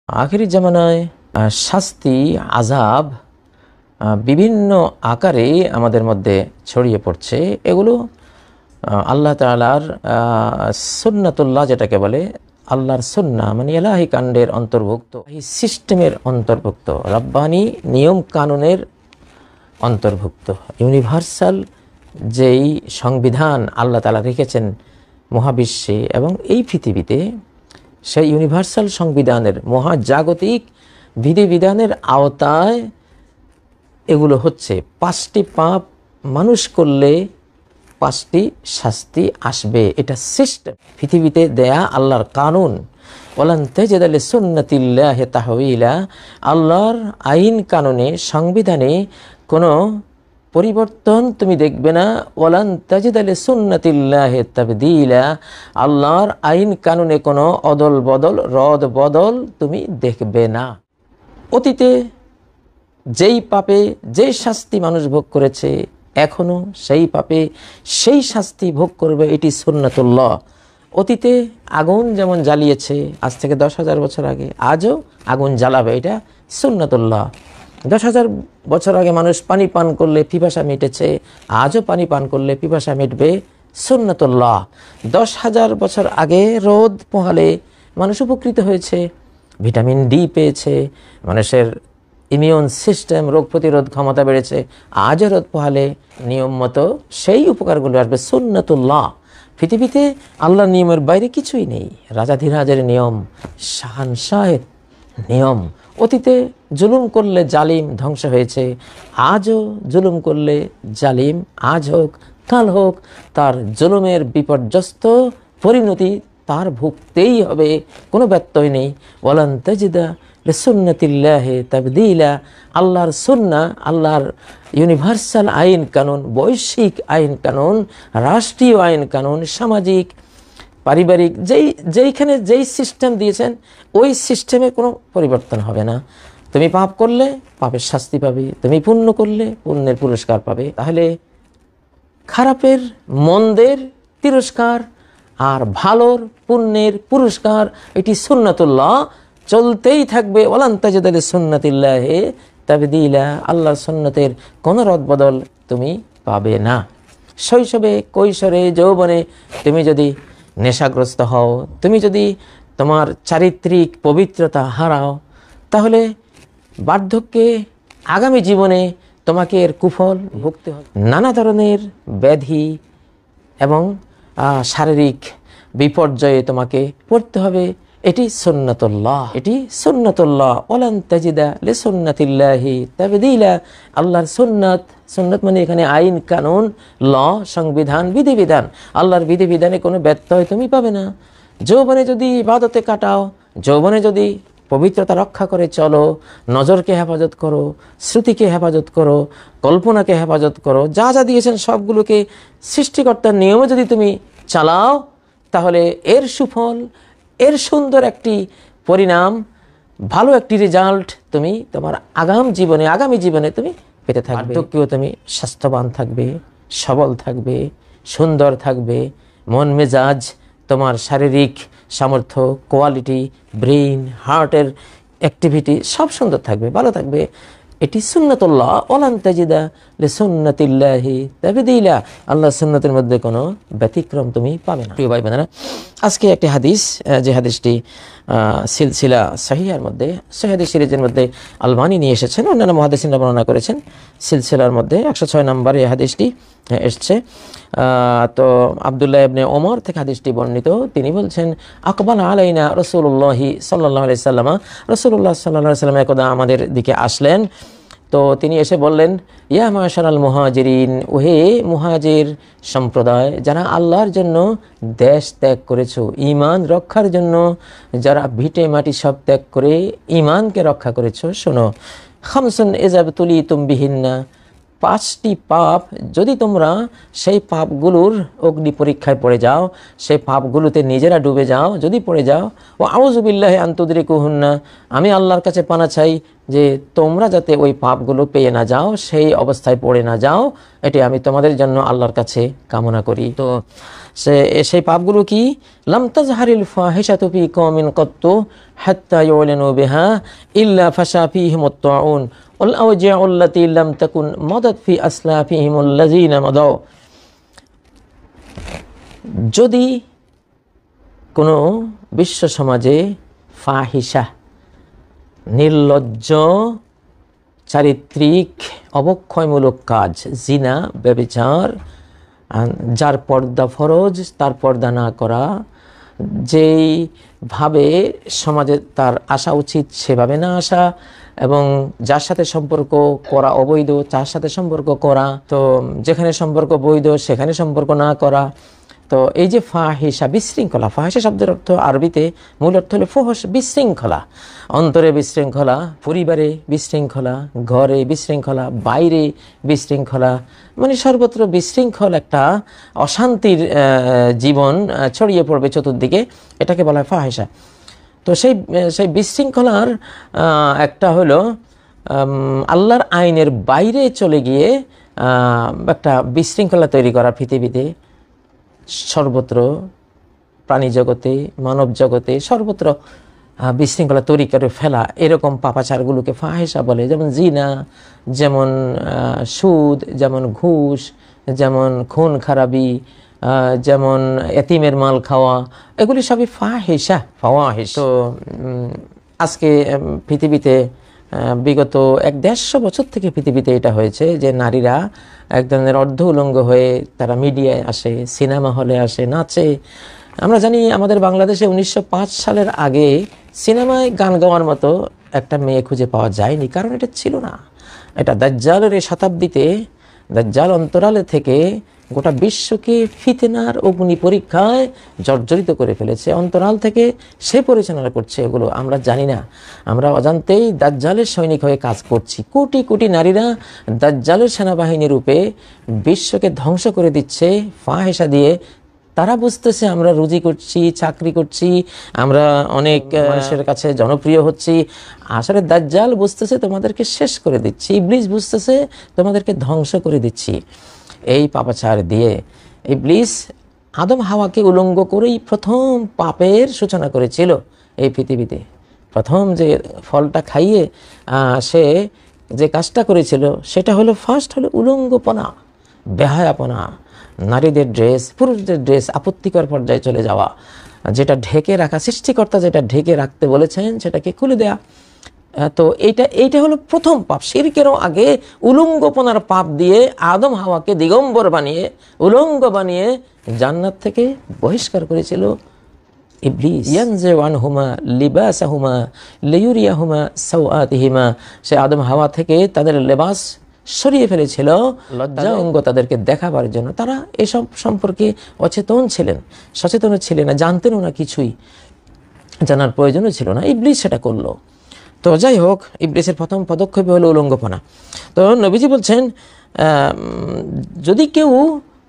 আখিরি জামানায় শাস্তি, আযাব বিভিন্ন আকারে আমাদের মধ্যে ছড়িয়ে পড়ছে। এগুলো আল্লাহ তাআলার সুন্নাতুল্লাহ, যেটাকে বলে আল্লাহর সুন্নাহ, মানে ইলাহি কাণ্ডের অন্তর্ভুক্ত, এই সিস্টেমের অন্তর্ভুক্ত, রাব্বানি নিয়ম কানুনের অন্তর্ভুক্ত, ইউনিভার্সাল যেই সংবিধান আল্লাহ তাআলা রেখেছেন মহাবিশ্বে এবং এই পৃথিবীতে, সেই ইউনিভার্সাল সংবিধানের মহাজাগতিক বিধিবিধানের আওতায় এগুলো হচ্ছে 5টি পাপ মানুষ করলে 5টি শাস্তি আসবে। এটা সিস্টেম, পৃথিবীতে দেয়া আল্লাহর কানুন। ওয়ালান তাজিদা লিসুন্নাতিল্লাহি তাহওয়িলা, আল্লাহর আইন কানুনে, সংবিধানে কোনো পরিবর্তন তুমি দেখবে না। ওয়ালান তাজিদা লিসুন্নাতিল্লাহি তাবদীলা, আল্লাহর আইন কানুনে কোনো অদল বদল, রদ বদল তুমি দেখবে না। অতীতে যেই পাপে যেই শাস্তি মানুষ ভোগ করেছে, এখনো সেই পাপে সেই শাস্তি ভোগ করবে, এটি সুন্নাতুল্লাহ। অতীতে আগুন যেমন জ্বালিয়েছে আজ থেকে 10,000 বছর আগে, আজও আগুন জ্বালাবে, এটা সুন্নাতুল্লাহ। 10,000 বছর আগে মানুষ পানি পান করলে পিপাসা মিটেছে, আজও পানি পান করলে পিপাসা মিটবে, সুন্নাতুল্লাহ। 10,000 বছর আগে রোদ পোহালে মানুষ উপকৃত হয়েছে, ভিটামিন ডি পেয়েছে, মানুষের ইমিউন সিস্টেম, রোগ প্রতিরোধ ক্ষমতা বেড়েছে, আজও রোদ পোহালে নিয়ম মতো সেই উপকারগুলো আসবে, সুন্নাতুল্লাহ। পৃথিবীতে আল্লাহর নিয়মের বাইরে কিছুই নেই। রাজাধিরাজের নিয়ম, শাহানশাহের নিয়ম। অতীতে জুলুম করলে জালিম ধ্বংস হয়েছে, আজও জুলুম করলে জালিম, আজ হোক কাল হোক, তার জুলুমের বিপর্যস্ত পরিণতি তার ভুগতেই হবে, কোনো ব্যত্যয় নেই। ওয়ালান তাজিদা লিসুন্নাতিল্লাহি তাবদীলা, আল্লাহর সুন্নাহ, আল্লাহর ইউনিভার্সাল আইন কানুন, বৈশ্বিক আইন কানুন, রাষ্ট্রীয় আইন কানুন, সামাজিক, পারিবারিক, যেইখানে যেই সিস্টেম দিয়েছেন ওই সিস্টেমে কোনো পরিবর্তন হবে না। তুমি পাপ করলে পাপের শাস্তি পাবে, তুমি পুণ্য করলে পুণ্যের পুরস্কার পাবে। তাহলে খারাপের মন্দের তিরস্কার আর ভালোর পুণ্যের পুরস্কার, এটি সুন্নাতুল্লাহ, চলতেই থাকবে। ওয়ালান তাজিদা লিসুন্নাতিল্লাহি তাবদীলা, আল্লাহর সুন্নতের কোনো রদবদল তুমি পাবে না। শৈশবে, কৈশোরে, যৌবনে তুমি যদি নেশাগ্রস্ত হও, তুমি যদি তোমার চারিত্রিক পবিত্রতা হারাও, তাহলে বার্ধক্যে, আগামী জীবনে তোমাকে এর কুফল ভুগতে হবে। নানা ধরনের ব্যাধি এবং শারীরিক বিপর্যয়ে তোমাকে পড়তে হবে। এটি সুন্নাতুল্লাহ, এটি সুন্নাতুল্লাহ। ওয়ালান তাজিদা লিসুন্নাতিল্লাহি তাবদীলা, আল্লাহর সুন্নাত, সুন্নাত মানে এখানে আইন কানুন, ল, সংবিধান, বিধিবিধান। আল্লাহর বিধিবিধানে কোনো ব্যত্যয় তুমি পাবে না। যৌবনে যদি ইবাদতে কাটাও, যৌবনে যদি পবিত্রতা রক্ষা করে চলো, নজরকে হেফাজত করো, শ্রুতিকে হেফাজত করো, কল্পনাকে হেফাজত করো, যা যা দিয়েছেন সবগুলোকে সৃষ্টিকর্তার নিয়মে যদি তুমি চালাও, তাহলে এর সুফল, এর সুন্দর একটি পরিণাম, ভালো একটি রেজাল্ট তুমি তোমার আগামী জীবনে তুমি পেতে থাকবে। বার্ধক্যেও তুমি স্বাস্থ্যবান থাকবে, সবল থাকবে, সুন্দর থাকবে, মন মেজাজ, তোমার শারীরিক সামর্থ্য, কোয়ালিটি, ব্রেইন, হার্টের অ্যাক্টিভিটি সব সুন্দর থাকবে, ভালো থাকবে। এটি সুন্নাতুল্লাহ। ওয়ালান তাজিদা লিসুন্নাতিল্লাহি তাবদীলা, আল্লাহর সুন্নতের মধ্যে কোনো ব্যতিক্রম তুমি পাবে না। প্রিয় ভাই বোনেরা, আজকে একটি হাদিস, যে হাদিসটি সিলসিলা সহিহার মধ্যে, সহিহ হাদিস সিরিজের মধ্যে আলবানী নিয়ে এসেছেন, অন্যান্য মুহাদ্দিসিনরা বর্ণনা করেছেন। সিলসিলার মধ্যে 106 নম্বরে এই হাদিসটি এসছে। তো আব্দুল্লাহ ইবনে ওমর থেকে হাদিসটি বর্ণিত। তিনি বলছেন, আকবাল আলাইনা রাসূলুল্লাহি সাল্লাল্লাহু আলাইহি সাল্লাম, রাসূলুল্লাহ সাল্লাল্লাহু আলাইহি সাল্লাম একদা আমাদের দিকে আসলেন। তো তিনি এসে বললেন, ইয়া মাশারাল মুহাজিরিন, ওহে মুহাজির সম্প্রদায়, যারা আল্লাহর জন্য দেশ ত্যাগ করেছো, ঈমান রক্ষার জন্য যারা ভিটে মাটি সব ত্যাগ করে ঈমানকে রক্ষা করেছো, শোনো, খামসুন ইযা তুলিতুম বিহিন্না, 5টি পাপ যদি তোমরা সেই পাপগুলোর অগ্নি পরীক্ষায় পড়ে যাও, সেই পাপগুলোতে নিজেরা ডুবে যাও, যদি পড়ে যাও, ও আউযু বিল্লাহি আন তুদরিকুহুন্না, আমি আল্লাহর কাছে পানা চাই যে তোমরা যাতে ওই পাপগুলো পেয়ে না যাও, সেই অবস্থায় পড়ে না যাও, এটি আমি তোমাদের জন্য আল্লাহর কাছে কামনা করি। তো সেই পাপগুলো কি? লাম তাজহারিল ফাহিশাতু ফী কওমিন কাত্তু হাত্তা ইউলিনু বিহা ইল্লা ফাশা ফীহিমুত তাউন ওয়াল আওজাউ আল্লাতী লাম তাকুন মাদাত ফী আসলাফিহিমুল লাযীনা মাদাউ। যদি কোনো বিশ্ব সমাজে ফাহিশা, নির্লজ্জ, চারিত্রিক অবক্ষয়মূলক কাজ, জিনা, ব্যভিচার, যার পর্দা ফরজ তার পর্দা না করা, যেইভাবে সমাজে তার আসা উচিত সেভাবে না আসা, এবং যার সাথে সম্পর্ক করা অবৈধ তার সাথে সম্পর্ক করা, তো যেখানে সম্পর্ক বৈধ সেখানে সম্পর্ক না করা, তো এই যে ফাহিশা, বিশৃঙ্খলা, ফাহিশা শব্দের অর্থ আরবিতে মূল অর্থ হলো ফুহশ, বিশৃঙ্খলা, অন্তরে বিশৃঙ্খলা, পরিবারে বিশৃঙ্খলা, ঘরে বিশৃঙ্খলা, বাইরে বিশৃঙ্খলা, মানে সর্বত্র বিশৃঙ্খল একটা অশান্তির জীবন ছড়িয়ে পড়বে চতুর্দিকে, এটাকে বলা হয় ফাহিশা। তো সেই বিশৃঙ্খলার একটা হলো আল্লাহর আইনের বাইরে চলে গিয়ে একটা বিশৃঙ্খলা তৈরি করা, পৃথিবীতে সর্বত্র, প্রাণী জগতে, মানব জগতে সর্বত্র বিশৃঙ্খলা তৈরি করে ফেলা, এরকম পাপাচারগুলোকে ফাহিশা বলে। যেমন জিনা, যেমন সুদ, যেমন ঘুষ, যেমন খুন খারাবি, যেমন এতিমের মাল খাওয়া, এগুলি সবই ফাহিশা, ফাওয়াহিশ। তো আজকে পৃথিবীতে বিগত 150 বছর থেকে পৃথিবীতে এটা হয়েছে যে নারীরা এক ধরনের অর্ধ উলঙ্গ হয়ে তারা মিডিয়ায় আসে, সিনেমা হলে আসে, নাচে। আমরা জানি আমাদের বাংলাদেশে 1905 সালের আগে সিনেমায় গান গাওয়ার মতো একটা মেয়ে খুঁজে পাওয়া যায়নি, কারণ এটা ছিল না। এটা দাজ্জালের এই শতাব্দীতে, দাজ্জাল অন্তরালে থেকে গোটা বিশ্বকে ফিতনার অগ্নি পরীক্ষায় জর্জরিত করে ফেলেছে। অন্তরাল থেকে সে পরিচালনা করছে, এগুলো আমরা জানি না। আমরা অজান্তেই দাজ্জালের সৈনিক হয়ে কাজ করছি। কোটি কোটি নারীরা দাজ্জালের সেনাবাহিনী রূপে বিশ্বকে ধ্বংস করে দিচ্ছে ফাহিশা দিয়ে। তারা বুঝতেছে আমরা রুজি করছি, চাকরি করছি, আমরা অনেক মানুষের কাছে জনপ্রিয় হচ্ছি। আসলে দাজ্জাল বুঝতেছে তোমাদেরকে শেষ করে দিচ্ছি, ইবলিস বুঝতেছে তোমাদেরকে ধ্বংস করে দিচ্ছি। এই পাপাচার দিয়ে ইবলিস আদম হাওয়াকে উলঙ্গ করেই প্রথম পাপের সূচনা করেছিল এই পৃথিবীতে। প্রথম যে ফলটা খাইয়ে সে যে কাজটা করেছিল সেটা হলো, ফার্স্ট হলো উলঙ্গপনা, বেহায়াপনা, নারীদের ড্রেস, পুরুষদের ড্রেস আপত্তিকর পর্যায়ে চলে যাওয়া, যেটা ঢেকে রাখা, সৃষ্টিকর্তা যেটা ঢেকে রাখতে বলেছেন সেটাকে খুলে দেয়া। তো এইটা হলো প্রথম পাপ। শিরকেরও আগে উলঙ্গপনার পাপ দিয়ে আদম হাওয়াকে দিগম্বর বানিয়ে, উলঙ্গ বানিয়ে জান্নাত থেকে বহিষ্কার করেছিল ইবলিস। ইয়ানজিউ আনহুমা লিবাসাহুমা লিয়ুরিয়াহুমা সাওআতিহিমা, সে আদম হাওয়া থেকে তাদের লেবাস সরিয়ে ফেলেছিল লজ্জা অঙ্গ তাদেরকে দেখাবার জন্য। তারা এসব সম্পর্কে অচেতন ছিলেন, সচেতন ছিলেন না, জানতেনও না, কিছুই জানার প্রয়োজনও ছিল না। ইবলিস সেটা করলো। তো যাই হোক, ইবলিসের প্রথম পদক্ষেপ হলো উলঙ্গপনা। তো নবীজি বলছেন, যদি কেউ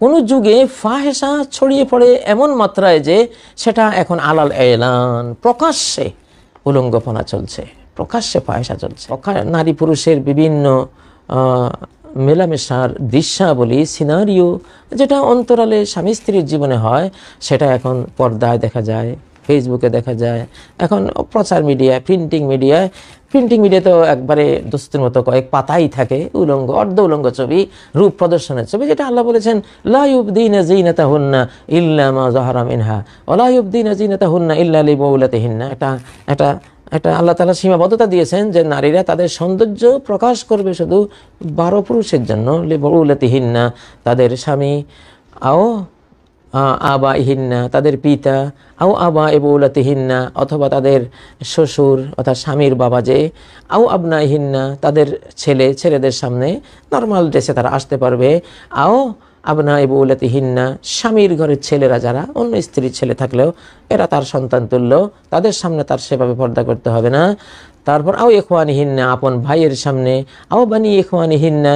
কোনো যুগে ফাহিশা ছড়িয়ে পড়ে এমন মাত্রায় যে সেটা এখন আলাল এলান, প্রকাশ্যে উলঙ্গপনা চলছে, প্রকাশ্যে ফাহিশা চলছে, নারী পুরুষের বিভিন্ন মেলামেশার দৃশ্যাবলী, সিনারিও, যেটা অন্তরালে স্বামী স্ত্রীর জীবনে হয়, সেটা এখন পর্দায় দেখা যায়, ফেসবুকে দেখা যায়, এখন প্রচার মিডিয়ায়, প্রিন্টিং মিডিয়ায় তো একবারে দোস্তের মতো কয়েক পাতাই থাকে উলঙ্গ, অর্ধ উলঙ্গ ছবি, রূপ প্রদর্শনের ছবি, যেটা আল্লাহ বলেছেন লা ইউবদিনা যিনাতাহুন্না ইল্লা মা যাহারা মিনহা ওয়া লা ইউবদিনা যিনাতাহুন্না ইল্লা লিবুলাতিহিন্না। এটা আল্লাহ তাআলা সীমাবদ্ধতা দিয়েছেন যে নারীরা তাদের সৌন্দর্য প্রকাশ করবে শুধু 12 পুরুষের জন্য, লিবুলাতিহিন্না, তাদের স্বামী, আও আবাইহিন্না, তাদের পিতা, আও আবা এবুলাতিহিন্না, অথবা তাদের শ্বশুর অর্থাৎ স্বামীর বাবা যে, আও আবনাইহিন্না, তাদের ছেলেদের সামনে নর্মাল ড্রেসে তারা আসতে পারবে, আও আবনা এবুলাতিহিন্না, স্বামীর ঘরের ছেলেরা যারা, অন্য স্ত্রীর ছেলে থাকলেও এরা তার সন্তান তুল্য, তাদের সামনে তার সেভাবে পর্দা করতে হবে না। তারপর আও ইখওয়ানিহিন্না, আপন ভাইয়ের সামনে, আও বানি ইখওয়ানিহিন্না,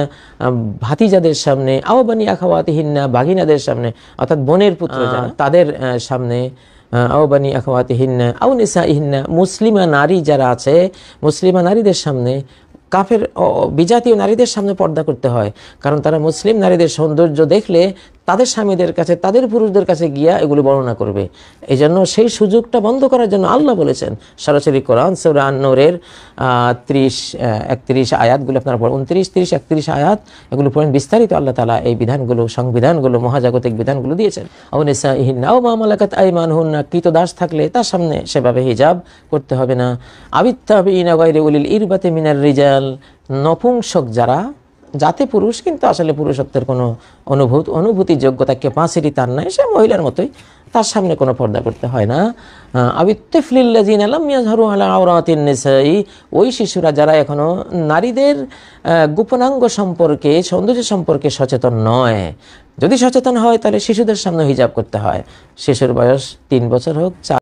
ভাতিজাদের সামনে, আও বানি আখাওয়াতিহিন্না, ভাগিনাদের সামনে অর্থাৎ বোনের পুত্র যারা, তাদের সামনে, আও বানি আখাওয়াতিহিন্না আও নিসাইহিন্না, মুসলিমা নারী যারা আছে, মুসলিমা নারীদের সামনে কাফের বিজাতীয় নারীদের সামনে পর্দা করতে হয়, কারণ তারা মুসলিম নারীদের সৌন্দর্য দেখলে তাদের স্বামীদের কাছে, তাদের পুরুষদের কাছে গিয়া এগুলো বর্ণনা করবে। এই জন্য সেই সুযোগটা বন্ধ করার জন্য আল্লাহ বলেছেন সরাসরি কোরআন সূরা আন-নূরের 30-31 আয়াতগুলো আপনারা পড়েন, 29-30-31 আয়াত, এগুলো পড়েন বিস্তারিত আল্লাহ তাআলা এই বিধানগুলো, সংবিধানগুলো, মহাজাগতিক বিধানগুলো দিয়েছেন। আও নিসাইহিন্না আও মা মালাকাত আইমানুহুন্না, কৃতদাস থাকলে তার সামনে সেভাবে হিজাব করতে হবে না। আবিত্তাবিনা গায়রি উলিল ইরবাতি মিনার রিজাল, নপুংসক যারা, যাতে পুরুষ কিন্তু আসলে পুরুষত্বের কোনো অনুভূতি যোগ্যতা ক্যাপাসিটি তার নাই, সে মহিলার মতোই, তার সামনে কোনো পর্দা করতে হয় না। আবিত্তিফলিল্লাযিনা লাম ইয়াযহারু আলা আওরাতিন নিসাই, ওই শিশুরা যারা এখনো নারীদের গোপনাঙ্গ সম্পর্কে, সৌন্দর্য সম্পর্কে সচেতন নয়। যদি সচেতন হয় তাহলে শিশুদের সামনে হিজাব করতে হয়। শিশুর বয়স 3 বছর হোক,